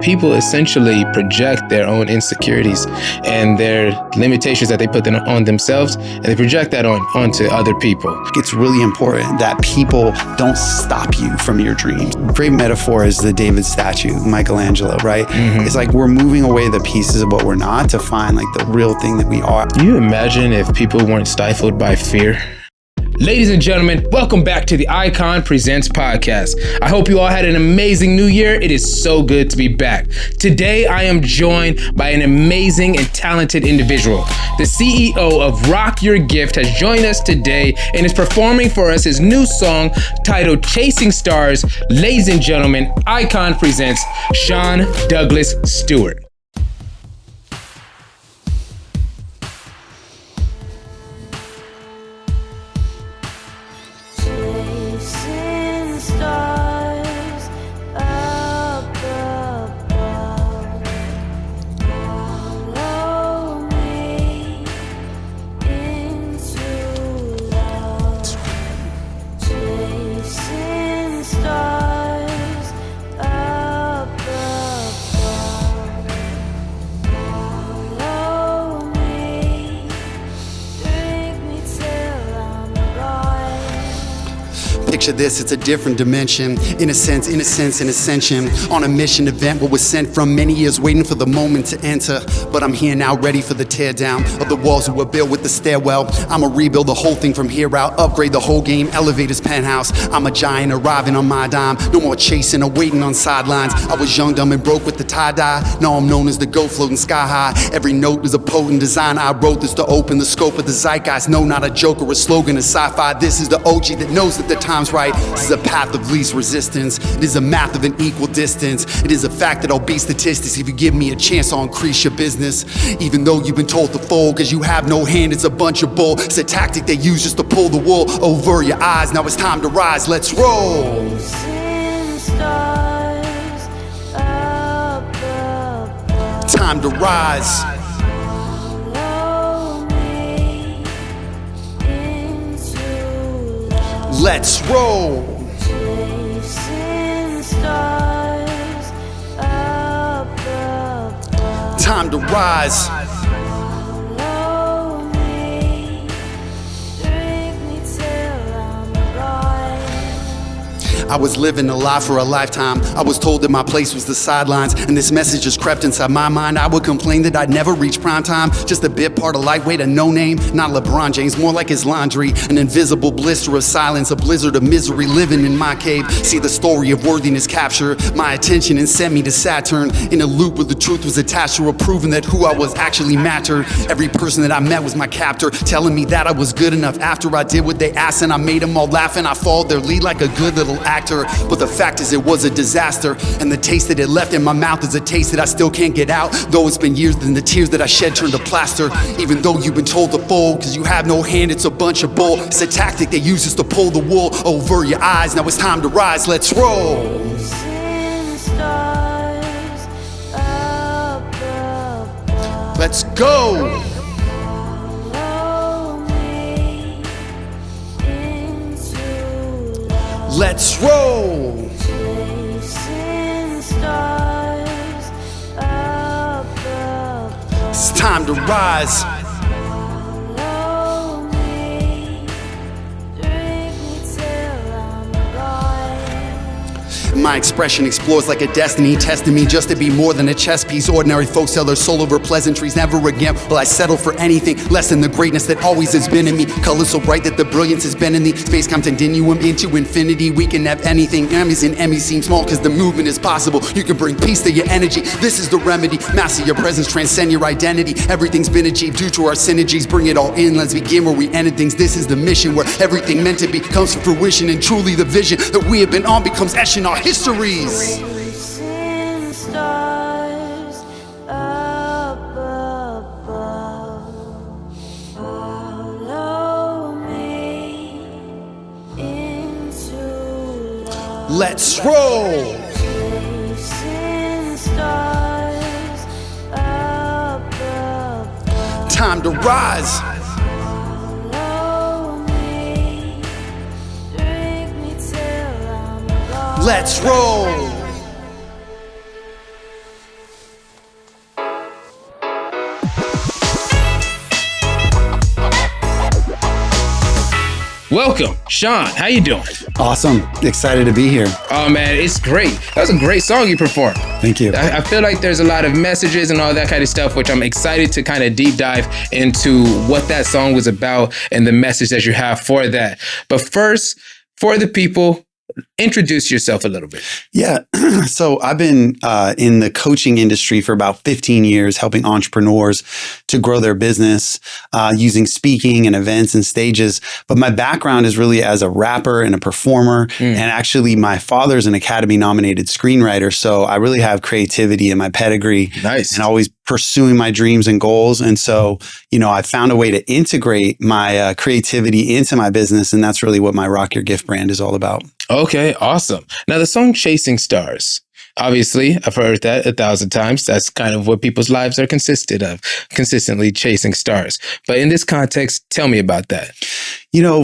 People essentially project their own insecurities and their limitations that they put on themselves, and they project that onto other people. It's really important that people don't stop you from your dreams. Great metaphor is the David statue, Michelangelo, right? Mm-hmm. It's like we're moving away the pieces of what we're not to find like the real thing that we are. Can you imagine if people weren't stifled by fear? Ladies and gentlemen, welcome back to the Icon Presents podcast. I hope you all had an amazing new year. It is so good to be back. Today, I am joined by an amazing and talented individual. The CEO of Rock Your Gift has joined us today and is performing for us his new song titled Chasing Stars. Ladies and gentlemen, Icon Presents Sean Douglas Stewart. Picture this, it's a different dimension. In a sense, an ascension. On a mission event, what was sent from many years waiting for the moment to enter. But I'm here now, ready for the tear down of the walls that were built with the stairwell. I'ma rebuild the whole thing from here out, upgrade the whole game, elevate his penthouse. I'm a giant arriving on my dime. No more chasing or waiting on sidelines. I was young, dumb, and broke with the tie-dye. Now I'm known as the goat floating sky high. Every note is a potent design. I wrote this to open the scope of the zeitgeist. No, not a joke or a slogan, a sci-fi. This is the OG that knows that the time's right. This is a path of least resistance. It is a math of an equal distance. It is a fact that I'll beat statistics. If you give me a chance, I'll increase your business. Even though you've been told to fold, cause you have no hand, it's a bunch of bull. It's a tactic they use just to pull the wool over your eyes. Now it's time to rise, let's roll. Time to rise. Let's roll. Time to rise. I was living a lie for a lifetime. I was told that my place was the sidelines, and this message just crept inside my mind. I would complain that I'd never reach prime time. Just a bit part of lightweight, a no name. Not LeBron James, more like his laundry. An invisible blister of silence, a blizzard of misery living in my cave. See the story of worthiness capture my attention and sent me to Saturn. In a loop where the truth was attached to a proving that who I was actually mattered. Every person that I met was my captor, telling me that I was good enough after I did what they asked, and I made them all laugh, and I followed their lead like a good little actor. But the fact is it was a disaster, and the taste that it left in my mouth is a taste that I still can't get out. Though it's been years, then the tears that I shed turned to plaster. Even though you've been told to fold, cause you have no hand, it's a bunch of bull. It's a tactic they use just to pull the wool over your eyes. Now it's time to rise, let's roll. Let's go. Let's roll. It's time to rise. My expression explores like a destiny, testing me just to be more than a chess piece. Ordinary folks sell their soul over pleasantries. Never again will I settle for anything less than the greatness that always has been in me. Colors so bright that the brilliance has been in the space continuum into infinity. We can have anything. Emmys and Emmys seem small cause the movement is possible. You can bring peace to your energy. This is the remedy. Master your presence, transcend your identity. Everything's been achieved due to our synergies. Bring it all in. Let's begin where we ended things. This is the mission where everything meant to be comes to fruition, and truly the vision that we have been on becomes etched in our histories. Chasing stars up above, follow me into love. Let's roll. Chasing stars up above. Time to rise. Let's roll. Welcome, Sean. How you doing? Awesome. Excited to be here. Oh man, it's great. That was a great song you performed. Thank you. I feel like there's a lot of messages and all that kind of stuff, which I'm excited to kind of deep dive into what that song was about and the message that you have for that. But first, for the people, introduce yourself a little bit. Yeah. So I've been in the coaching industry for about 15 years, helping entrepreneurs to grow their business using speaking and events and stages. But my background is really as a rapper and a performer. And actually, my father's an Academy nominated screenwriter. So I really have creativity in my pedigree. Nice. And always pursuing my dreams and goals. And so, I found a way to integrate my creativity into my business. And that's really what my Rock Your Gift brand is all about. Okay, awesome. Now the song Chasing Stars. Obviously, I've heard that 1,000 times. That's kind of what people's lives are consisted of, consistently chasing stars. But in this context, tell me about that.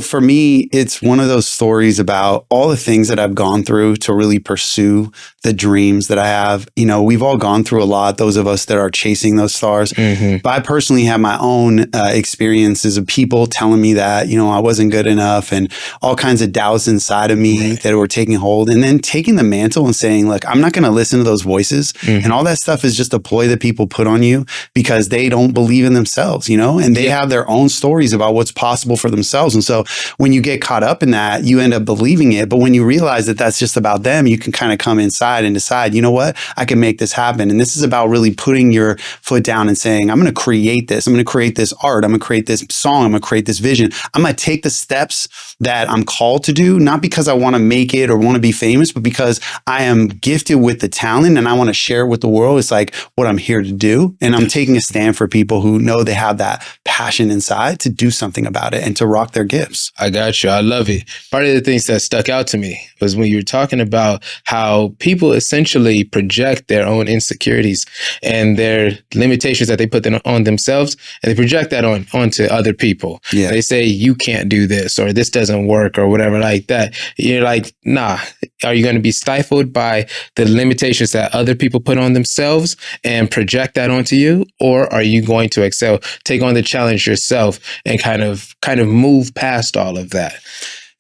For me, it's one of those stories about all the things that I've gone through to really pursue the dreams that I have. We've all gone through a lot, those of us that are chasing those stars. But I personally have my own experiences of people telling me that, I wasn't good enough and all kinds of doubts inside of me that were taking hold. And then taking the mantle and saying, look, I'm not going to listen to those voices. And all that stuff is just a ploy that people put on you because they don't believe in themselves, and they have their own stories about what's possible for themselves. And so when you get caught up in that, you end up believing it. But when you realize that that's just about them, you can kind of come inside and decide, you know what, I can make this happen. And this is about really putting your foot down and saying, I'm going to create this. I'm going to create this art. I'm going to create this song. I'm going to create this vision. I'm going to take the steps that I'm called to do, not because I want to make it or want to be famous, but because I am gifted with the talent and I want to share it with the world. It's like what I'm here to do. And I'm taking a stand for people who know they have that passion inside to do something about it and to rock their gifts. I got you. I love it. Part of the things that stuck out to me was when you were talking about how people essentially project their own insecurities and their limitations that they put on themselves, and they project that onto other people. Yeah. They say, you can't do this, or this doesn't work, or whatever like that. You're like, nah. Are you going to be stifled by the limitations that other people put on themselves and project that onto you? Or are you going to excel, take on the challenge yourself and kind of move past all of that?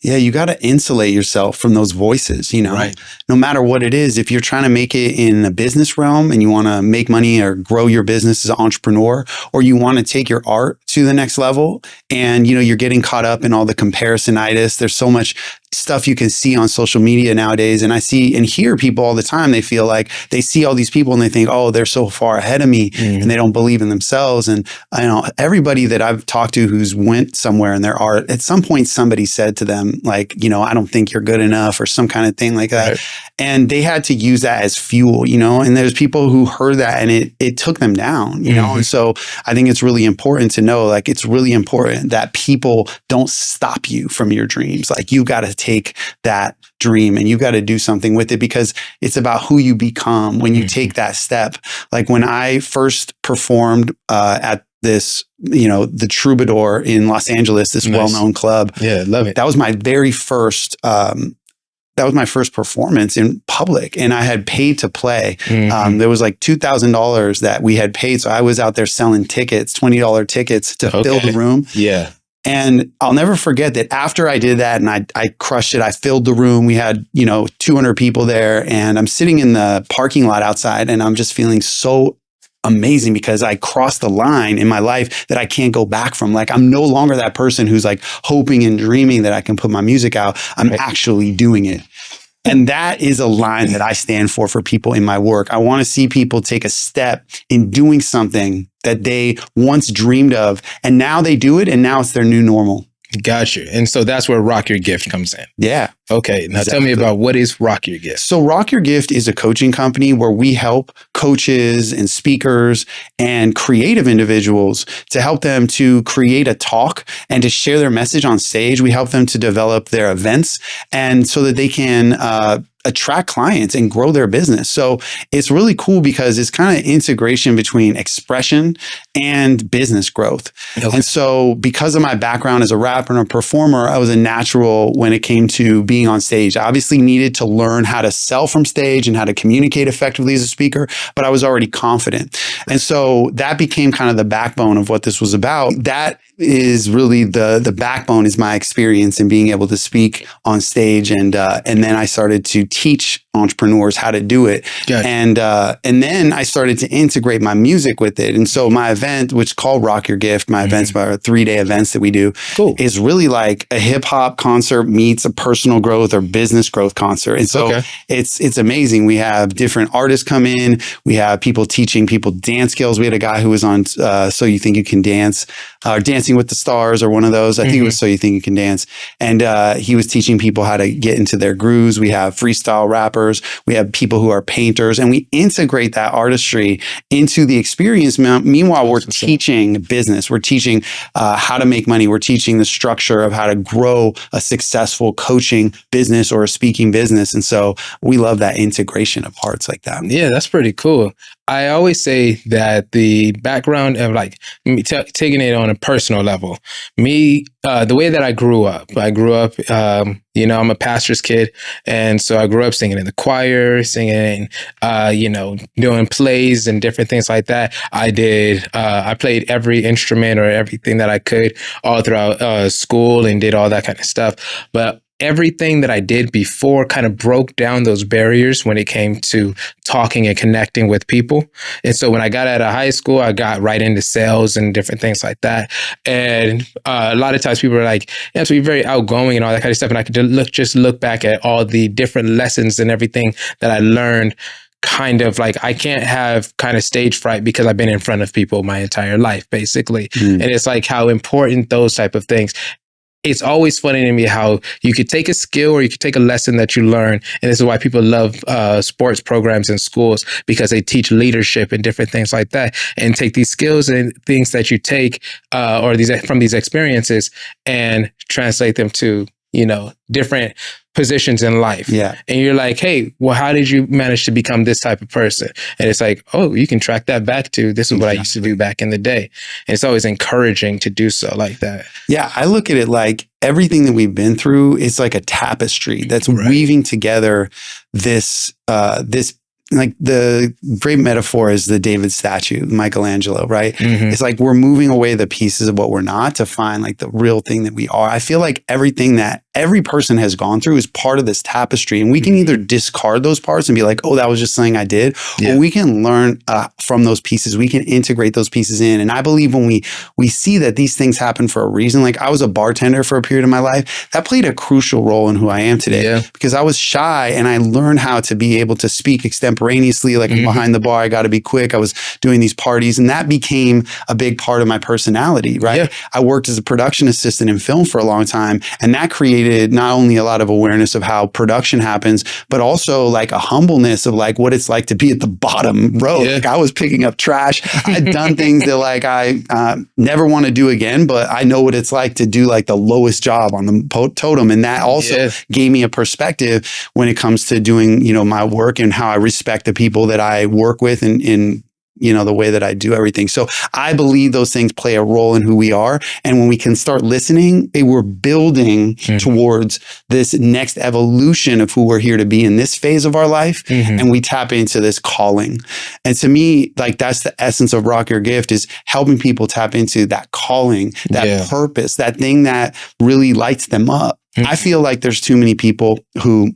Yeah, you got to insulate yourself from those voices, Right. No matter what it is. If you're trying to make it in a business realm and you want to make money or grow your business as an entrepreneur, or you want to take your art to the next level and, you're getting caught up in all the comparisonitis. There's so much stuff you can see on social media nowadays. And I see and hear people all the time. They feel like they see all these people and they think, oh, they're so far ahead of me and they don't believe in themselves. And I know everybody that I've talked to who's went somewhere in their art, at some point, somebody said to them, like, I don't think you're good enough or some kind of thing like that. Right. And they had to use that as fuel, and there's people who heard that and it took them down, And so I think it's really important to know, like, it's really important that people don't stop you from your dreams. Like, you've got to take that dream and you've got to do something with it because it's about who you become when you take that step. Like when I first performed at this, the Troubadour in Los Angeles, this well-known club. Yeah, love it. That was my very first performance in public, and I had paid to play. There was like $2,000 that we had paid. So I was out there selling tickets, $20 tickets to fill the room. Yeah. And I'll never forget that after I did that and I crushed it, I filled the room. We had, 200 people there, and I'm sitting in the parking lot outside and I'm just feeling so amazing because I crossed the line in my life that I can't go back from. Like, I'm no longer that person who's like hoping and dreaming that I can put my music out. I'm actually doing it. And that is a line that I stand for people in my work. I want to see people take a step in doing something that they once dreamed of, and now they do it, and now it's their new normal. Got you. And so that's where Rock Your Gift comes in. Yeah. Okay. Now tell me about what is Rock Your Gift? So Rock Your Gift is a coaching company where we help coaches and speakers and creative individuals to help them to create a talk and to share their message on stage. We help them to develop their events and so that they can attract clients and grow their business. So it's really cool because it's kind of integration between expression and business growth. Okay. And so because of my background as a rapper and a performer, I was a natural when it came to being on stage. I obviously needed to learn how to sell from stage and how to communicate effectively as a speaker, but I was already confident. And so that became kind of the backbone of what this was about. That is really the backbone is my experience in being able to speak on stage, and then I started to teach entrepreneurs how to do it, Gotcha. and then I started to integrate my music with it. And so my event, which is called Rock Your Gift, my events, our 3-day events that we do, is really like a hip hop concert meets a personal growth or business growth concert. And so it's amazing. We have different artists come in. We have people teaching people dance skills. We had a guy who was on So You Think You Can Dance, Dancing with the Stars, or one of those. I think it was So You Think You Can Dance. And he was teaching people how to get into their grooves. We have freestyle rappers. We have people who are painters, and we integrate that artistry into the experience. Meanwhile, we're teaching business. We're teaching how to make money. We're teaching the structure of how to grow a successful coaching business or a speaking business. And so we love that integration of parts like that. Yeah, that's pretty cool. I always say that the background of like taking it on a personal level, the way that I grew up, I'm a pastor's kid. And so I grew up singing in the choir, singing, doing plays and different things like that. I played every instrument or everything that I could all throughout school and did all that kind of stuff. But everything that I did before kind of broke down those barriers when it came to talking and connecting with people. And so when I got out of high school, I got right into sales and different things like that. And a lot of times people are like, you have to be very outgoing and all that kind of stuff. And I could look back at all the different lessons and everything that I learned. Kind of like, I can't have kind of stage fright because I've been in front of people my entire life, basically. And it's like how important those type of things. It's always funny to me how you could take a skill or you could take a lesson that you learn. And this is why people love sports programs in schools, because they teach leadership and different things like that, and take these skills and things that you take from these experiences and translate them to, different positions in life. Yeah. And you're like, hey, well, how did you manage to become this type of person? And it's like, oh, you can track that back to this is what I used to do back in the day. And it's always encouraging to do so like that. Yeah. I look at it like everything that we've been through is like a tapestry that's weaving together this like the great metaphor is the David statue, Michelangelo, right? It's like we're moving away the pieces of what we're not to find like the real thing that we are. I feel like everything that every person has gone through is part of this tapestry, and we can either discard those parts and be like, oh, that was just something I did, or we can learn from those pieces. We can integrate those pieces in. And I believe when we see that these things happen for a reason, like I was a bartender for a period of my life, that played a crucial role in who I am today because I was shy and I learned how to be able to speak extemporaneously, like behind the bar, I got to be quick. I was doing these parties, and that became a big part of my personality, right? I worked as a production assistant in film for a long time, and that created not only a lot of awareness of how production happens, but also like a humbleness of like what it's like to be at the bottom row. Like I was picking up trash. I'd done things that like I never want to do again, but I know what it's like to do like the lowest job on the totem. And that also gave me a perspective when it comes to doing, my work and how I respect the people that I work with in the way that I do everything. So I believe those things play a role in who we are. And when we can start listening, we're building towards this next evolution of who we're here to be in this phase of our life. And we tap into this calling. And to me, like that's the essence of Rock Your Gift, is helping people tap into that calling, that purpose, that thing that really lights them up. I feel like there's too many people who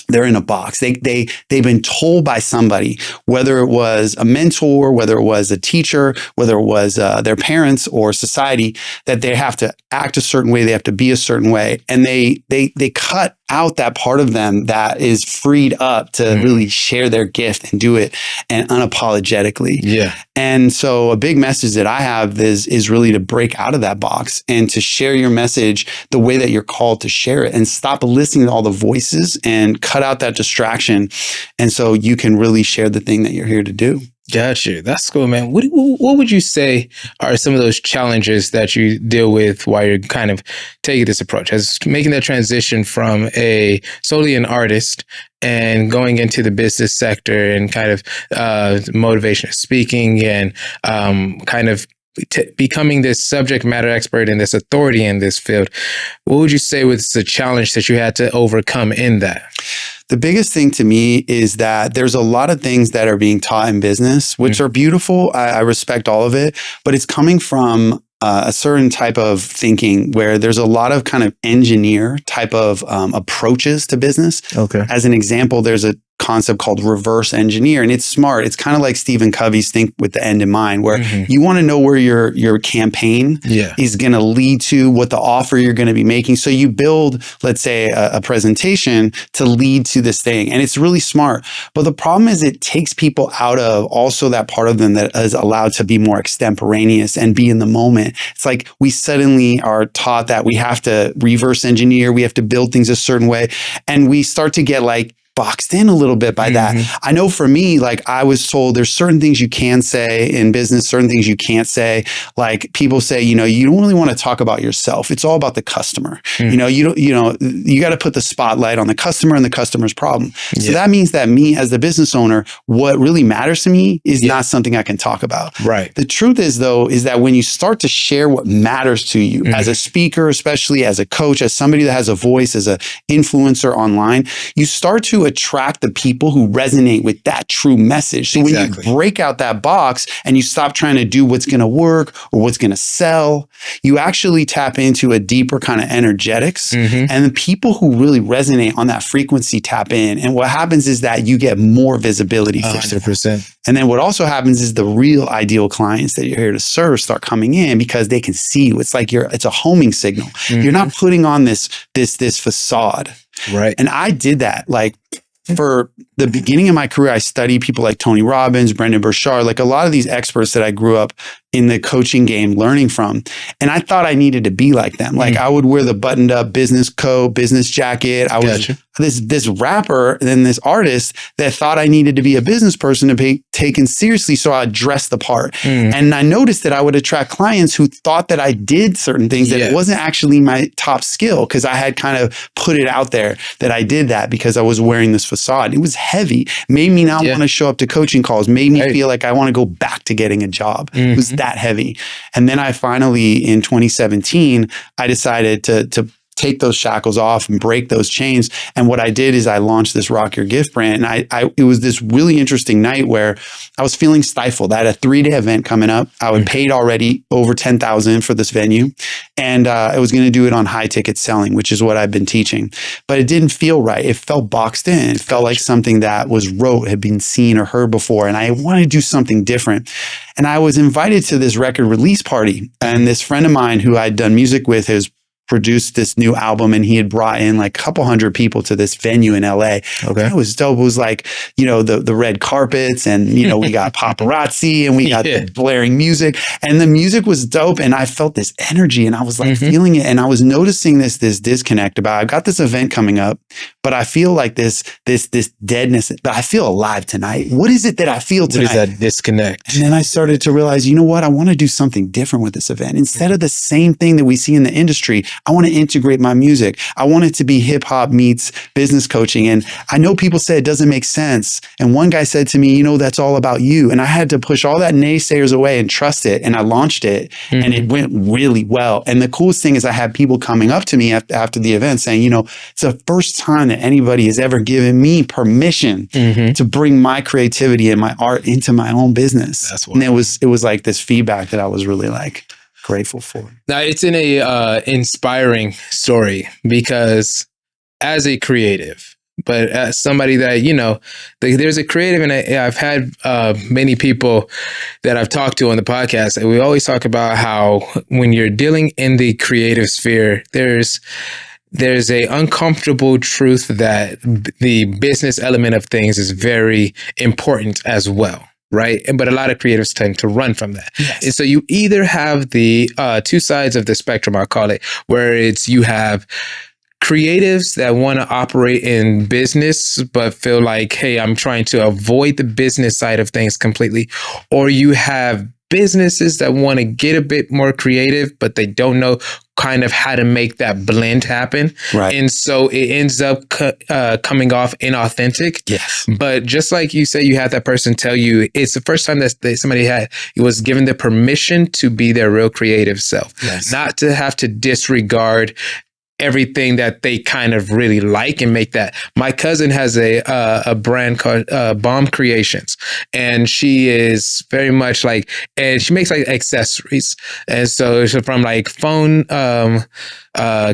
they're in a box. They've been told by somebody, whether it was a mentor, whether it was a teacher, whether it was their parents or society, that they have to act a certain way, they have to be a certain way, and they cut out that part of them that is freed up to really share their gift and do it and unapologetically. And so a big message that I have is really to break out of that box and to share your message the way that you're called to share it, and stop listening to all the voices and cut out that distraction. And so you can really share the thing that you're here to do. Gotcha. That's cool, man. What would you say are some of those challenges that you deal with while you're kind of taking this approach, as making that transition from solely an artist and going into the business sector and kind of motivational speaking and kind of becoming this subject matter expert and this authority in this field? What would you say was the challenge that you had to overcome in that? The biggest thing to me is that there's a lot of things that are being taught in business, which are beautiful. I respect all of it, but it's coming from a certain type of thinking where there's a lot of kind of engineer type of approaches to business. Okay. As an example, there's a concept called reverse engineer, and it's smart. It's kind of like Stephen Covey's think with the end in mind, where you want to know where your campaign is going to lead to, what the offer you're going to be making. So you build, let's say, a presentation to lead to this thing, and it's really smart. But the problem is it takes people out of also that part of them that is allowed to be more extemporaneous and be in the moment. It's like we suddenly are taught that we have to reverse engineer, we have to build things a certain way, and we start to get like boxed in a little bit by that. I know for me, like I was told there's certain things you can say in business, certain things you can't say. Like people say, you know, you don't really want to talk about yourself. It's all about the customer. You know, you got to put the spotlight on the customer and the customer's problem. So that means that me as the business owner, what really matters to me is not something I can talk about. Right. The truth is though, is that when you start to share what matters to you as a speaker, especially as a coach, as somebody that has a voice, as an influencer online, you start to attract the people who resonate with that true message. So when you break out that box and you stop trying to do what's going to work or what's going to sell, you actually tap into a deeper kind of energetics, and the people who really resonate on that frequency tap in. And what happens is that you get more visibility. 100%. And then what also happens is the real ideal clients that you're here to serve start coming in because they can see you. It's like it's a homing signal. You're not putting on this facade. Right. And I did that. Like for the beginning of my career, I studied people like Tony Robbins, Brendon Burchard, like a lot of these experts that I grew up in the coaching game learning from. And I thought I needed to be like them. Like I would wear the buttoned up business coat, business jacket. I was this rapper and then this artist that thought I needed to be a business person to be taken seriously. So I dressed the part. And I noticed that I would attract clients who thought that I did certain things that it wasn't actually my top skill, because I had kind of put it out there that I did that because I was wearing this facade. It was heavy, made me not want to show up to coaching calls, made me feel like I want to go back to getting a job. It was that heavy. And then I finally, in 2017, I decided to take those shackles off and break those chains. And what I did is I launched this Rock Your Gift brand. And it was this really interesting night where I was feeling stifled. I had a 3-day event coming up. I had paid already over $10,000 for this venue. And I was going to do it on high ticket selling, which is what I've been teaching. But it didn't feel right. It felt boxed in. It felt like something that was rote, had been seen or heard before. And I wanted to do something different. And I was invited to this record release party. And this friend of mine who I'd done music with has produced this new album, and he had brought in like a couple hundred people to this venue in LA. Okay. It was dope. It was like, you know, the red carpets, and, you know, we got paparazzi and we got the blaring music, and the music was dope. And I felt this energy and I was like feeling it. And I was noticing this disconnect about, I've got this event coming up, but I feel like this deadness, but I feel alive tonight. What is it that I feel tonight? What is that disconnect? And then I started to realize, you know what? I want to do something different with this event. Instead of the same thing that we see in the industry, I want to integrate my music. I want it to be hip hop meets business coaching. And I know people say it doesn't make sense. And one guy said to me, you know, that's all about you. And I had to push all that naysayers away and trust it. And I launched it and it went really well. And the coolest thing is I had people coming up to me after the event saying, you know, it's the first time that anybody has ever given me permission to bring my creativity and my art into my own business. That's what. And it was like this feedback that I was really like grateful for. Now, it's in a inspiring story, because as a creative, but as somebody that, you know, there's a creative, and I've had many people that I've talked to on the podcast, and we always talk about how when you're dealing in the creative sphere, there's a uncomfortable truth that the business element of things is very important as well. Right. But a lot of creatives tend to run from that. Yes. And so you either have the two sides of the spectrum, I'll call it, where you have creatives that want to operate in business, but feel like, hey, I'm trying to avoid the business side of things completely. Or you have businesses that want to get a bit more creative, but they don't know kind of how to make that blend happen. Right. And so it ends up coming off inauthentic. Yes. But just like you say, you had that person tell you, it's the first time that somebody was given the permission to be their real creative self, not to have to disregard everything that they kind of really like and make that. My cousin has a brand called Bomb Creations, and she is very much like, and she makes like accessories, and so it's from like phone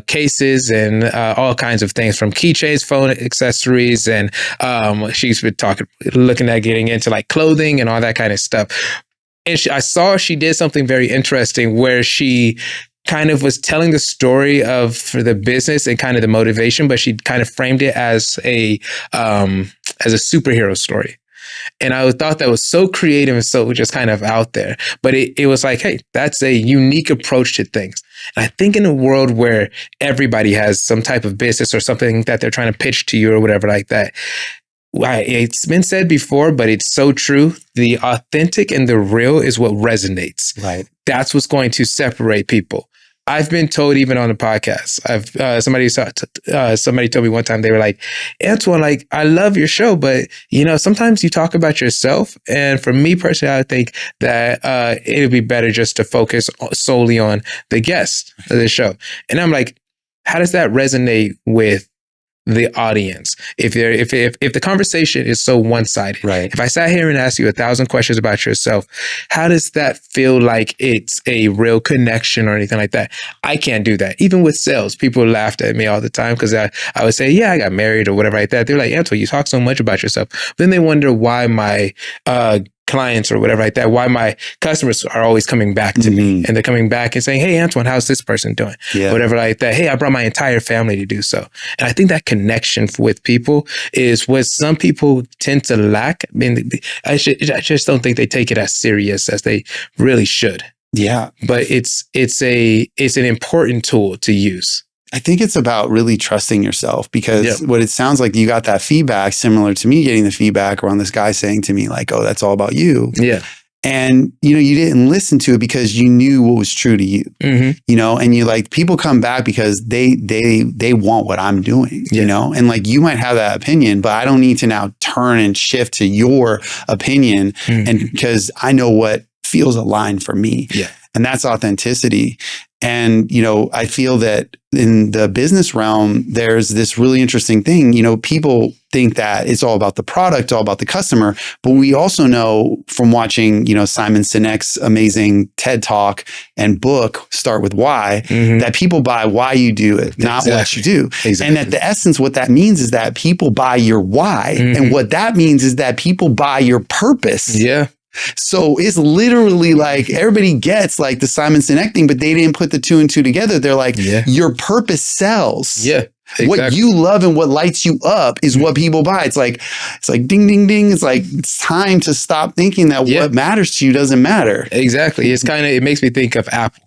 cases and all kinds of things, from keychains, phone accessories, and she's been looking at getting into like clothing and all that kind of stuff. And I saw she did something very interesting where she kind of was telling the story of the business and kind of the motivation, but she kind of framed it as a superhero story. And I thought that was so creative and so just kind of out there. But it was like, hey, that's a unique approach to things. And I think in a world where everybody has some type of business or something that they're trying to pitch to you or whatever like that, it's been said before, but it's so true. The authentic and the real is what resonates. Right. That's what's going to separate people. I've been told, even on the podcast, somebody told me one time, they were like, Antwon, like, I love your show, but sometimes you talk about yourself. And for me personally, I think that it'd be better just to focus solely on the guest of the show. And I'm like, how does that resonate with the audience? If the conversation is so one-sided, right? If I sat here and asked you 1,000 questions about yourself, how does that feel like it's a real connection or anything like that? I can't do that. Even with sales, people laughed at me all the time because I would say, yeah, I got married or whatever like that. They're like, Antwon, you talk so much about yourself. Then they wonder why my clients or whatever like that, why my customers are always coming back to me, and they're coming back and saying, hey, Antwon, how's this person doing? Yeah. Whatever like that. Hey, I brought my entire family to do so. And I think that connection with people is what some people tend to lack. I mean, I just don't think they take it as serious as they really should. Yeah. But it's an important tool to use. I think it's about really trusting yourself, because what it sounds like, you got that feedback similar to me getting the feedback around this guy saying to me like, oh, that's all about you. Yeah. And, you didn't listen to it because you knew what was true to you, and you like, people come back because they want what I'm doing, and like, you might have that opinion, but I don't need to now turn and shift to your opinion. And because I know what feels aligned for me. Yeah. And that's authenticity. And, I feel that in the business realm, there's this really interesting thing. People think that it's all about the product, all about the customer. But we also know from watching, Simon Sinek's amazing TED Talk and book, Start With Why, that people buy why you do it, not what you do. Exactly. And at the essence, what that means is that people buy your why. And what that means is that people buy your purpose. Yeah. So it's literally like, everybody gets like the Simon Sinek thing, but they didn't put the 2 and 2 together. They're like, your purpose sells. Yeah. Exactly. What you love and what lights you up is what people buy. It's like ding, ding, ding. It's like, it's time to stop thinking that what matters to you doesn't matter. Exactly. It makes me think of Apple.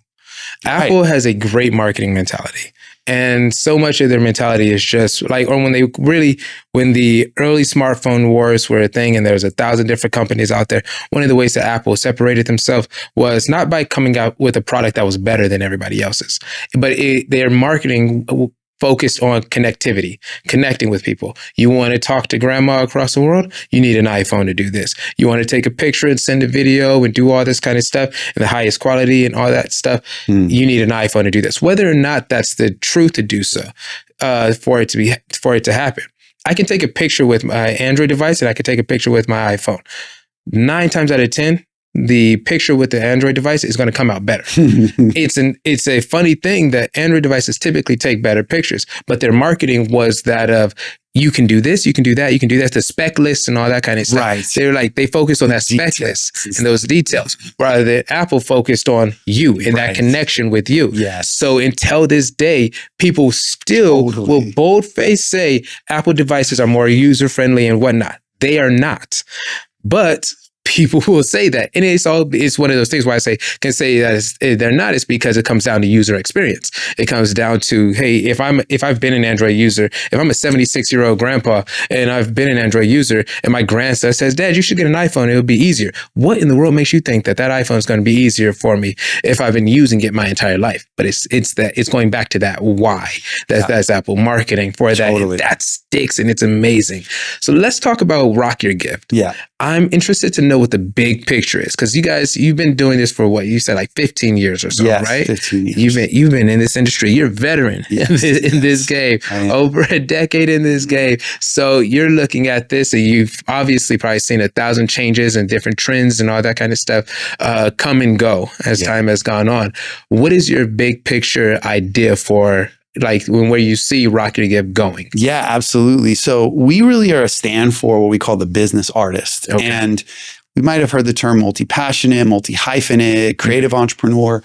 Apple has a great marketing mentality. And so much of their mentality is just like, or when the early smartphone wars were a thing and there was 1,000 different companies out there, one of the ways that Apple separated themselves was not by coming out with a product that was better than everybody else's, but their marketing focused on connectivity, connecting with people. You want to talk to grandma across the world? You need an iPhone to do this. You want to take a picture and send a video and do all this kind of stuff in the highest quality and all that stuff? You need an iPhone to do this. Whether or not that's the truth to do so, for it to happen. I can take a picture with my Android device and I can take a picture with my iPhone. 9 times out of 10, the picture with the Android device is going to come out better. It's a funny thing that Android devices typically take better pictures, but their marketing was that of, you can do this, you can do that, you can do that, the spec list and all that kind of stuff. Right. They're like, they focused on that spec list and those details, rather than Apple focused on you and that connection with you. Yes. So until this day, people still will bold-faced say Apple devices are more user-friendly and whatnot. They are not. But people will say that. And it's one of those things where can say that they're not, it's because it comes down to user experience. It comes down to, hey, if I've been an Android user, if I'm a 76-year-old grandpa and I've been an Android user and my grandson says, Dad, you should get an iPhone, it'll be easier. What in the world makes you think that iPhone is going to be easier for me if I've been using it my entire life? But it's going back to that why. That's Apple marketing for that. Totally. sticks and it's amazing. So let's talk about Rock Your Gift. Yeah. I'm interested to know what the big picture is, because you guys, you've been doing this for what you said, like 15 years or so, Yes, right? 15 years. You've been in this industry. You're a veteran in this game, over a decade in this game. So you're looking at this, and you've obviously probably seen 1,000 changes and different trends and all that kind of stuff come and go as time has gone on. What is your big picture idea for like where you see Rock Your Gift going? Yeah, absolutely. So we really are a stand for what we call the business artist. Okay. And we might have heard the term multi-passionate, multi-hyphenate, creative entrepreneur.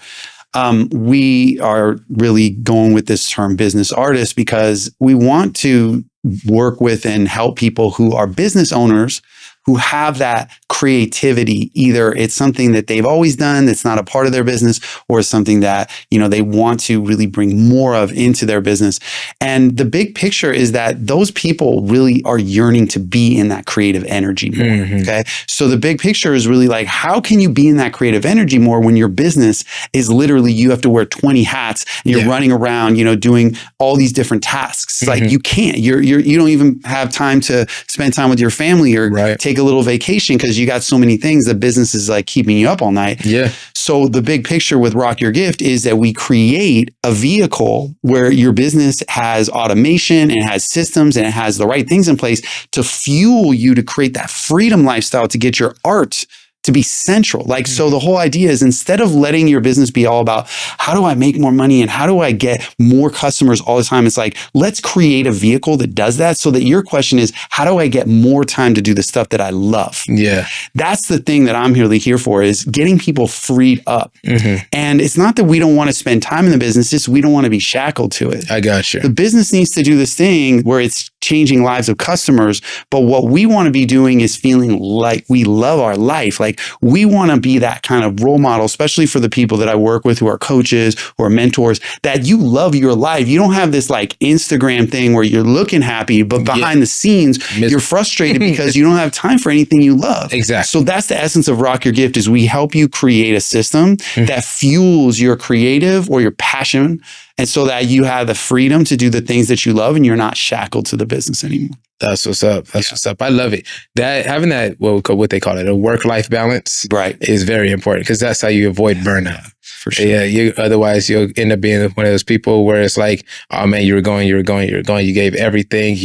We are really going with this term business artist because we want to work with and help people who are business owners who have that creativity. Either it's something that they've always done that's not a part of their business, or something that, you know, they want to really bring more of into their business. And the big picture is that those people really are yearning to be in that creative energy more. Mm-hmm. Okay. So the big picture is really like, how can you be in that creative energy more when your business is literally, you have to wear 20 hats and you're running around, you know, doing all these different tasks. Mm-hmm. Like you can't, you don't even have time to spend time with your family or take a little vacation because you got so many things. The business is like keeping you up all night. Yeah. So the big picture with Rock Your Gift is that we create a vehicle where your business has automation and has systems and it has the right things in place to fuel you to create that freedom lifestyle, to get your art to be central. Like, so the whole idea is, instead of letting your business be all about how do I make more money and how do I get more customers all the time, it's like, let's create a vehicle that does that, so that your question is, how do I get more time to do the stuff that I love? Yeah. That's the thing that I'm really here for, is getting people freed up. Mm-hmm. And it's not that we don't want to spend time in the business, it's just we don't want to be shackled to it. I got you. The business needs to do this thing where it's changing lives of customers. But what we want to be doing is feeling like we love our life. Like, we want to be that kind of role model, especially for the people that I work with who are coaches, who are mentors, that you love your life. You don't have this like Instagram thing where you're looking happy, but behind the scenes, you're frustrated because you don't have time for anything you love. Exactly. So that's the essence of Rock Your Gift, is we help you create a system that fuels your creative or your passion, and so that you have the freedom to do the things that you love and you're not shackled to the business anymore. That's what's up. That's what's up. I love it. That having that, what they call it, a work-life balance, is very important, because that's how you avoid burnout. For sure. Yeah. Otherwise, you'll end up being one of those people where it's like, oh man, you gave everything.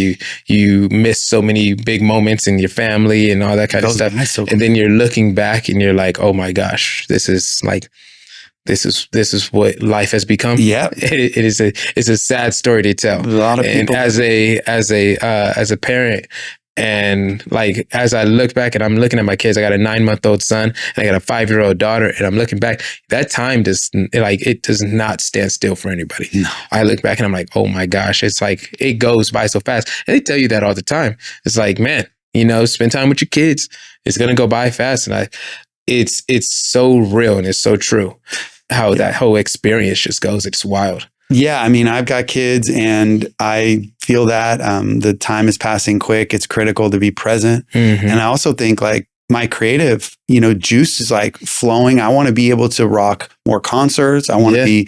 You missed so many big moments in your family and all that kind of stuff. So cool. And then you're looking back and you're like, oh my gosh, this is what life has become. Yeah, it's a sad story to tell. A lot of people. And as a parent, and like, as I look back and I'm looking at my kids, I got a 9-month-old son and I got a 5-year-old daughter, and I'm looking back, that time does not stand still for anybody. No. I look back and I'm like, oh my gosh, it's like, it goes by so fast. And they tell you that all the time. It's like, man, spend time with your kids. It's going to go by fast. And it's so real and it's so true how that whole experience just goes. It's wild. Yeah, I mean, I've got kids and I feel that the time is passing quick. It's critical to be present. Mm-hmm. And I also think like my creative, juice is like flowing. I want to be able to rock more concerts. I want to be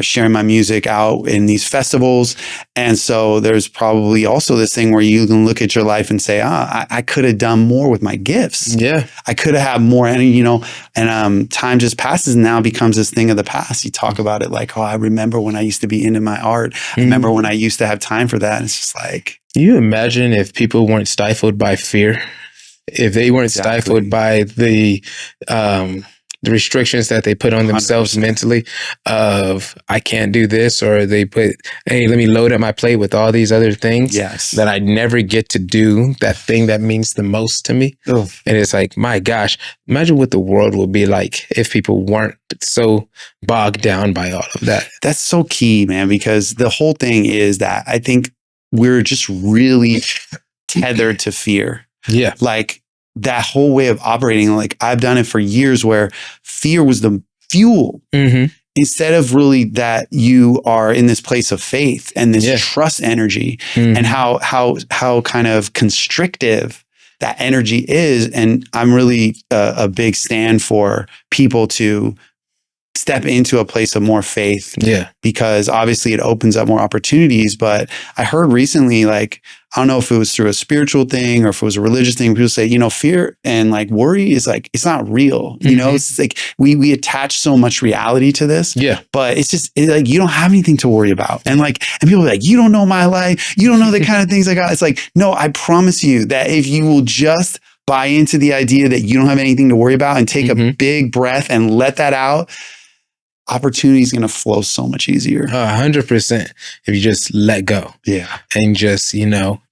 sharing my music out in these festivals. And so there's probably also this thing where you can look at your life and say, I could have done more with my gifts. Yeah. I could have had more, and time just passes and now becomes this thing of the past. You talk about it like, I remember when I used to be into my art. I remember when I used to have time for that. And it's just like. Can you imagine if people weren't stifled by fear? If they weren't stifled by the restrictions that they put on themselves 100%. Mentally of, I can't do this, or they put, hey, let me load up my plate with all these other things that I never get to do, that thing that means the most to me. And it's like, my gosh, imagine what the world would be like if people weren't so bogged down by all of that. That's so key, man, because the whole thing is that I think we're just really tethered to fear. Yeah. Like that whole way of operating, like I've done it for years where fear was the fuel instead of really that you are in this place of faith and this trust energy and how kind of constrictive that energy is. And I'm really a big stand for people to step into a place of more faith. Yeah. Because obviously it opens up more opportunities. But I heard recently, like, I don't know if it was through a spiritual thing or if it was a religious thing, people say, fear and like worry is like, it's not real. It's like we attach so much reality to this. Yeah. But it's like, you don't have anything to worry about. And people are like, you don't know my life. You don't know the kind of things I got. It's like, no, I promise you that if you will just buy into the idea that you don't have anything to worry about and take a big breath and let that out, opportunity is going to flow so much easier. 100%. If you just let go. Yeah. And just,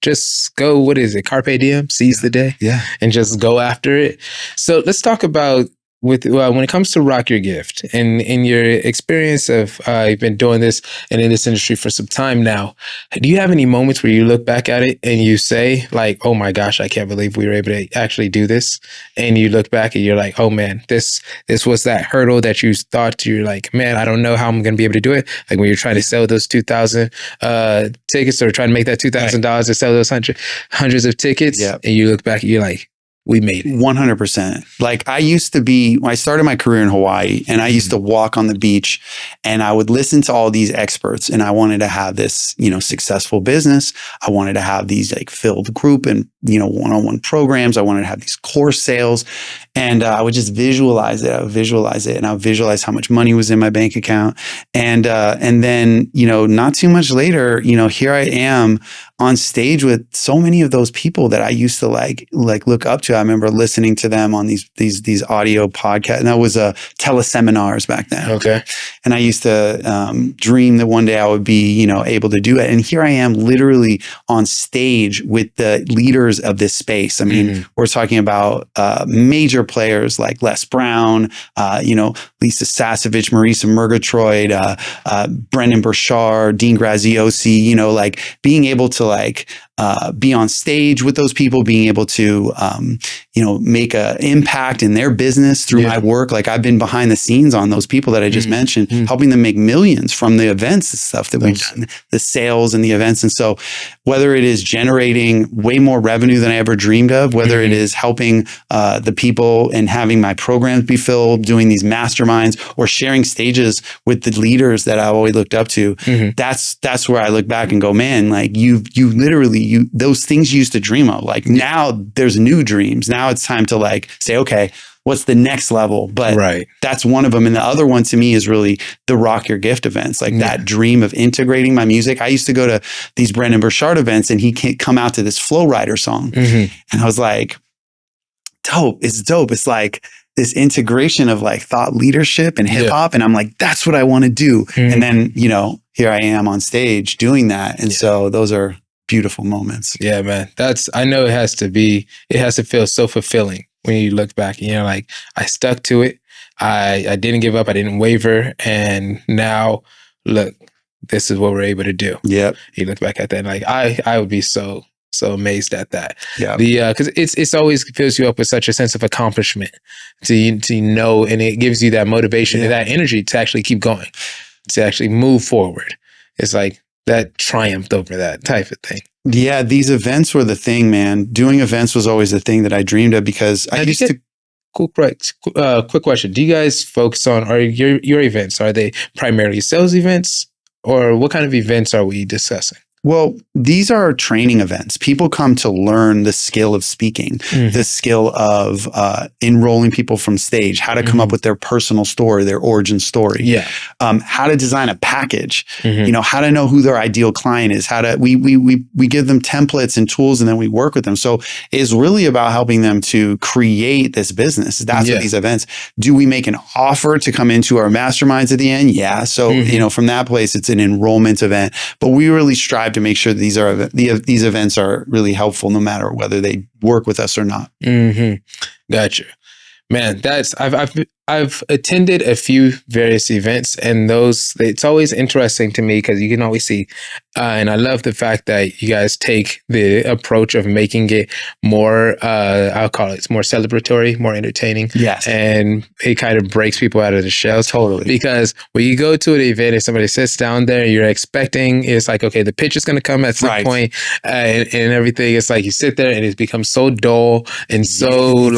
just go, what is it? Carpe diem, seize the day. Yeah. And just go after it. So let's talk about when it comes to Rock Your Gift and in your experience of you've been doing this and in this industry for some time now, do you have any moments where you look back at it and you say like, oh my gosh, I can't believe we were able to actually do this? And you look back and you're like, oh man, this was that hurdle that you thought you're like, man, I don't know how I'm going to be able to do it. Like when you're trying to sell those 2,000 tickets or trying to make that $2,000 to sell those hundreds of tickets. Yep. And you look back and you're like, we made it. 100%. Like I used to be, when I started my career in Hawaii, and I used to walk on the beach and I would listen to all these experts, and I wanted to have this, successful business. I wanted to have these like filled group and, one-on-one programs. I wanted to have these course sales, and I would just visualize it. I would visualize it, and I would visualize how much money was in my bank account. And then, not too much later, here I am on stage with so many of those people that I used to like look up to. I remember listening to them on these audio podcasts, and that was teleseminars back then. Okay. And I used to dream that one day I would be, able to do it. And here I am literally on stage with the leaders of this space. I mean, we're talking about major players like Les Brown, Lisa Sasevich, Marisa Murgatroyd, Brendan Burchard, Dean Graziosi, like being able to be on stage with those people, being able to, make an impact in their business through my work. Like I've been behind the scenes on those people that I just mentioned, helping them make millions from the events and stuff that we've done, the sales and the events. And so whether it is generating way more revenue than I ever dreamed of, whether it is helping the people and having my programs be filled, doing these masterminds, or sharing stages with the leaders that I always looked up to, that's where I look back and go, man, like you literally, those things you used to dream of, like now there's new dreams. Now it's time to like say, okay, what's the next level? But that's one of them. And the other one to me is really the Rock Your Gift events, like that dream of integrating my music. I used to go to these Brendan Burchard events, and he can't come out to this Flow Rider song. And I was like, dope. It's like this integration of like thought leadership and hip hop. And I'm like, that's what I want to do. And then, here I am on stage doing that. And so those are beautiful moments. Yeah, man. I know it has to feel so fulfilling when you look back and you're like, I stuck to it. I didn't give up. I didn't waver. And now look, this is what we're able to do. Yep. You look back at that and like, I would be so amazed at that. Yeah. Cause it's always fills you up with such a sense of accomplishment to know, and it gives you that motivation and that energy to actually keep going, to actually move forward. It's like that triumphed over that type of thing. Yeah, these events were the thing, man. Doing events was always the thing that I dreamed of, because I used to. Quick question. Do you guys focus on, are your events, are they primarily sales events, or what kind of events are we discussing? Well, these are training events. People come to learn the skill of speaking, the skill of enrolling people from stage, how to come up with their personal story, their origin story, how to design a package, how to know who their ideal client is, we give them templates and tools, and then we work with them. So it's really about helping them to create this business. That's what these events. Do we make an offer to come into our masterminds at the end? Yeah. So, from that place, it's an enrollment event, but we really strive to make sure that these events are really helpful, no matter whether they work with us or not. Gotcha, man. I've attended a few various events, and it's always interesting to me because you can always see, and I love the fact that you guys take the approach of making it more, I'll call it more celebratory, more entertaining. Yes. And it kind of breaks people out of the shells. Totally. Because when you go to an event and somebody sits down there, you're expecting, it's like, okay, the pitch is going to come at some point, and everything. It's like you sit there and it becomes so dull and so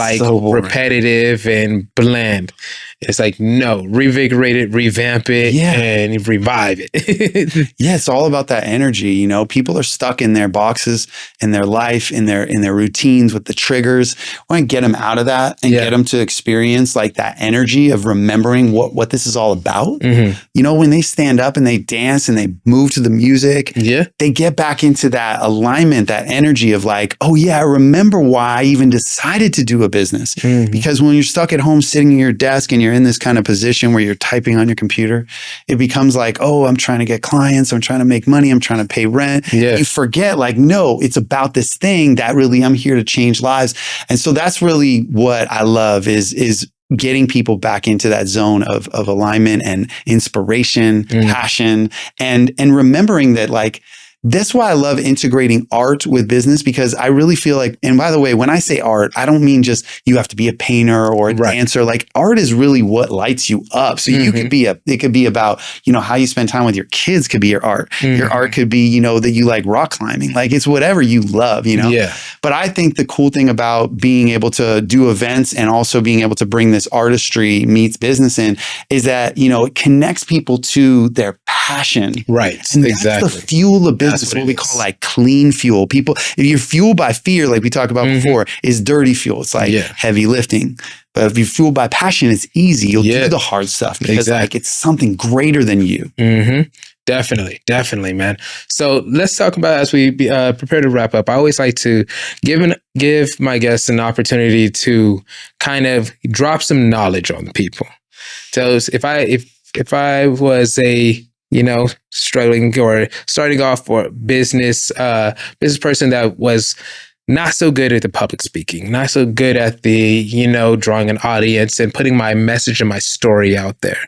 repetitive. repetitive and bland. It's like, no, revigorate it, revamp it, and revive it. Yeah, it's all about that energy. You know, people are stuck in their boxes, in their life, in their routines with the triggers. I want to get them out of that and get them to experience like that energy of remembering what this is all about. You know, when they stand up and they dance and they move to the music, they get back into that alignment, that energy of like, oh yeah, I remember why I even decided to do a business. Because when you're stuck at home sitting at your desk and you're in this kind of position where you're typing on your computer, it becomes like, oh, I'm trying to get clients, I'm trying to make money, I'm trying to pay rent. You forget like, no, it's about this thing that really I'm here to change lives. And so that's really what I love is getting people back into that zone of alignment and inspiration, passion, and remembering that like, that's why I love integrating art with business, because I really feel like, and by the way, when I say art, I don't mean just you have to be a painter or a dancer. Like art is really what lights you up. So you could be it could be about, you know, how you spend time with your kids could be your art. Your art could be, you know, that you like rock climbing. Like it's whatever you love, you know? But I think the cool thing about being able to do events and also being able to bring this artistry meets business in is that, you know, it connects people to their passion. Right. And that's the fuel of business. That's what we call like clean fuel. People, if you're fueled by fear, like we talked about before, is dirty fuel. It's like heavy lifting. But if you're fueled by passion, it's easy. You'll do the hard stuff because like it's something greater than you. Definitely, man. So let's talk about, as we prepare to wrap up, I always like to give my guests an opportunity to kind of drop some knowledge on people. So if I was a, you know, struggling or starting off for business person that was not so good at the public speaking, not so good at the, you know, drawing an audience and putting my message and my story out there,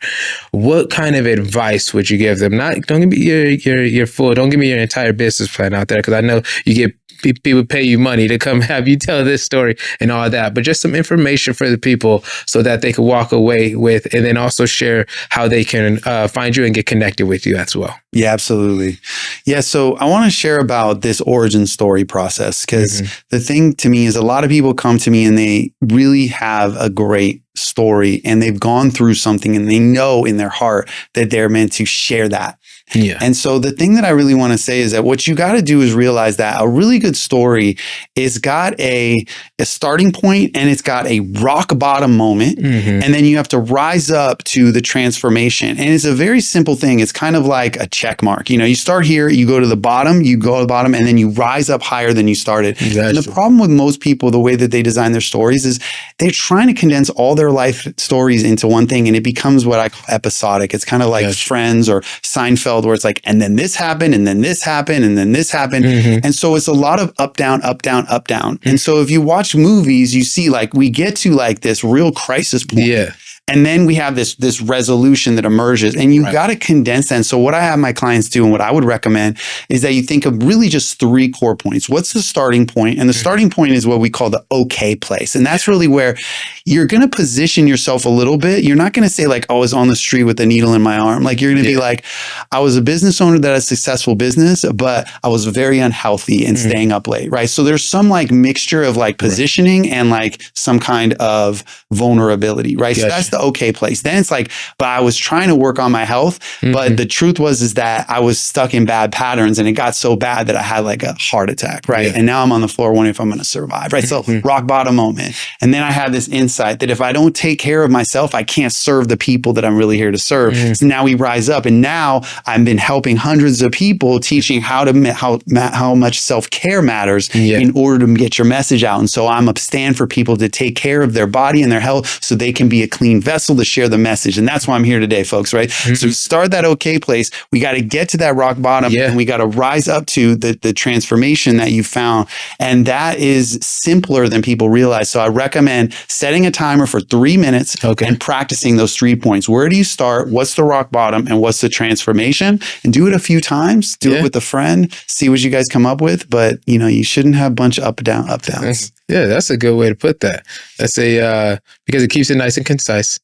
what kind of advice would you give them? Don't give me your full, don't give me your entire business plan out there, because I know you get people pay you money to come have you tell this story and all that, but just some information for the people so that they can walk away with, and then also share how they can find you and get connected with you as well. Yeah, absolutely. Yeah. So I want to share about this origin story process, because the thing to me is a lot of people come to me and they really have a great story and they've gone through something and they know in their heart that they're meant to share that. And so the thing that I really want to say is that what you got to do is realize that a really good story is got a starting point and it's got a rock bottom moment. And then you have to rise up to the transformation. And it's a very simple thing. It's kind of like a check mark. You know, you start here, you go to the bottom, and then you rise up higher than you started. And the problem with most people, the way that they design their stories, is they're trying to condense all their life stories into one thing, and it becomes what I call episodic. It's kind of like Friends or Seinfeld, where it's like, and then this happened, and then this happened, and then this happened. And so it's a lot of up, down, up, down, up, down. And so if you watch movies, you see like we get to like this real crisis point. And then we have this resolution that emerges, and you got to condense that. And so what I have my clients do and what I would recommend is that you think of really just 3 core points. What's the starting point? And the starting point is what we call the okay place. And that's really where you're going to position yourself a little bit. You're not going to say like, oh, I was on the street with a needle in my arm. Like you're going to be like, I was a business owner that had a successful business, but I was very unhealthy and staying up late, right? So there's some like mixture of like positioning and like some kind of vulnerability, right? So that's the okay place. Then it's like, but I was trying to work on my health, but the truth is that I was stuck in bad patterns, and it got so bad that I had like a heart attack, right? And now I'm on the floor wondering if I'm going to survive, right? So rock bottom moment. And then I had this insight that if I don't take care of myself, I can't serve the people that I'm really here to serve. So now we rise up, and now I've been helping hundreds of people, teaching how much self-care matters in order to get your message out. And so I'm a stand for people to take care of their body and their health so they can be a clean vessel to share the message. And that's why I'm here today, folks, right? So start that okay place. We got to get to that rock bottom, and we got to rise up to the transformation that you found. And that is simpler than people realize. So I recommend setting a timer for 3 minutes and practicing those 3 points. Where do you start? What's the rock bottom? And what's the transformation? And do it a few times. Do it with a friend. See what you guys come up with. But, you know, you shouldn't have a bunch of up, down, up, downs. Yeah, that's a good way to put that. That's because it keeps it nice and concise.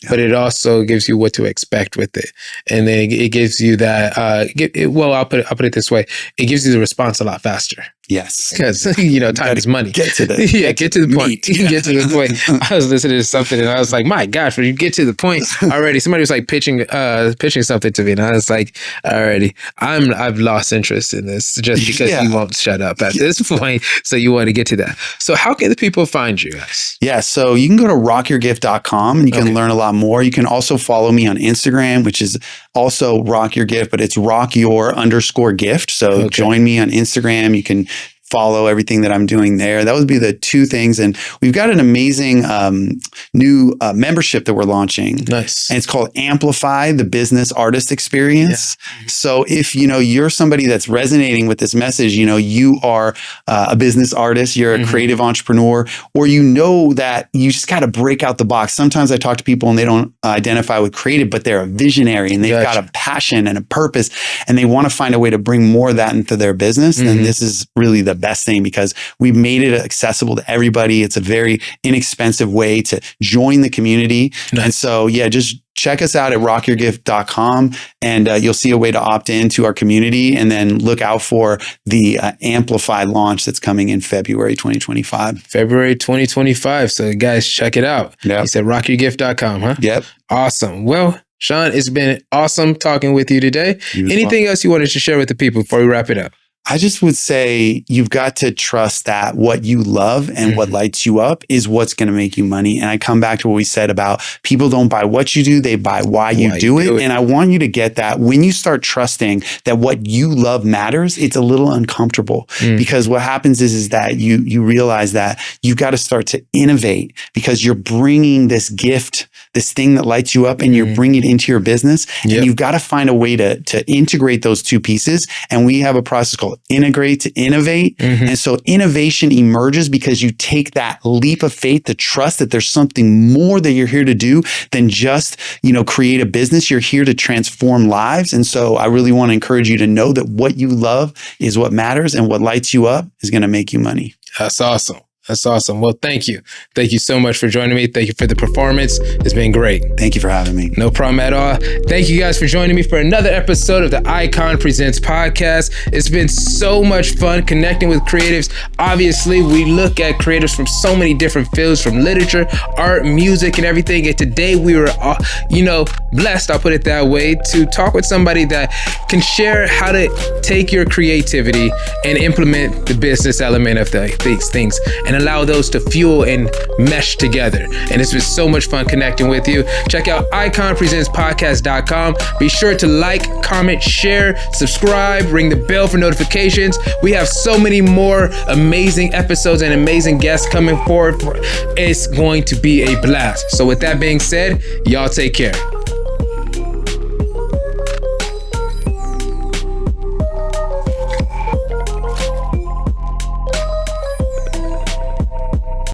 But it also gives you what to expect with it, and then it gives you that. I'll put it this way: it gives you the response a lot faster. Yes. Because, time is money. Get to the get to the point. Get to the point. I was listening to something and I was like, my gosh, when you get to the point already, somebody was like pitching something to me. And I was like, already, I've lost interest in this just because you won't shut up at this point. So you want to get to that. So how can the people find you guys? Yeah. So you can go to rockyourgift.com and you can learn a lot more. You can also follow me on Instagram, which is also Rock Your Gift, but it's rockyour_gift. So join me on Instagram. You can follow everything that I'm doing there. That would be the two things. And we've got an amazing new membership that we're launching. Nice. And it's called Amplify the Business Artist Experience. Yeah. So if, you're somebody that's resonating with this message, you are a business artist, you're a creative entrepreneur, or that you just got to break out the box. Sometimes I talk to people and they don't identify with creative, but they're a visionary and they've got a passion and a purpose and they want to find a way to bring more of that into their business. Then this is really the best thing because we've made it accessible to everybody. It's a very inexpensive way to join the community. Nice. And so, just check us out at rockyourgift.com and you'll see a way to opt into our community and then look out for the Amplified launch that's coming in February 2025. February 2025. So guys, check it out. Yep. You said rockyourgift.com, huh? Yep. Awesome. Well, Sean, it's been awesome talking with you today. Anything else you wanted to share with the people before we wrap it up? I just would say you've got to trust that what you love and what lights you up is what's going to make you money. And I come back to what we said about people don't buy what you do, they buy why you do it. And I want you to get that when you start trusting that what you love matters, it's a little uncomfortable because what happens is that you realize that you've got to start to innovate because you're bringing this gift, this thing that lights you up and you're bringing it into your business. And you've got to find a way to integrate those two pieces. And we have a process called integrate to innovate. And so innovation emerges because you take that leap of faith to trust that there's something more that you're here to do than just, create a business. You're here to transform lives. And so I really want to encourage you to know that what you love is what matters and what lights you up is going to make you money. That's awesome. That's awesome. Well, thank you. Thank you so much for joining me. Thank you for the performance. It's been great. Thank you for having me. No problem at all. Thank you guys for joining me for another episode of the Icon Presents podcast. It's been so much fun connecting with creatives. Obviously, we look at creatives from so many different fields, from literature, art, music, and everything. And today we were, blessed, I'll put it that way, to talk with somebody that can share how to take your creativity and implement the business element of these things and allow those to fuel and mesh together. And it's been so much fun connecting with you. Check out iconpresentspodcast.com. Be sure to like, comment, share, subscribe, ring the bell for notifications. We have so many more amazing episodes and amazing guests coming forward. It's going to be a blast. So with that being said, y'all take care.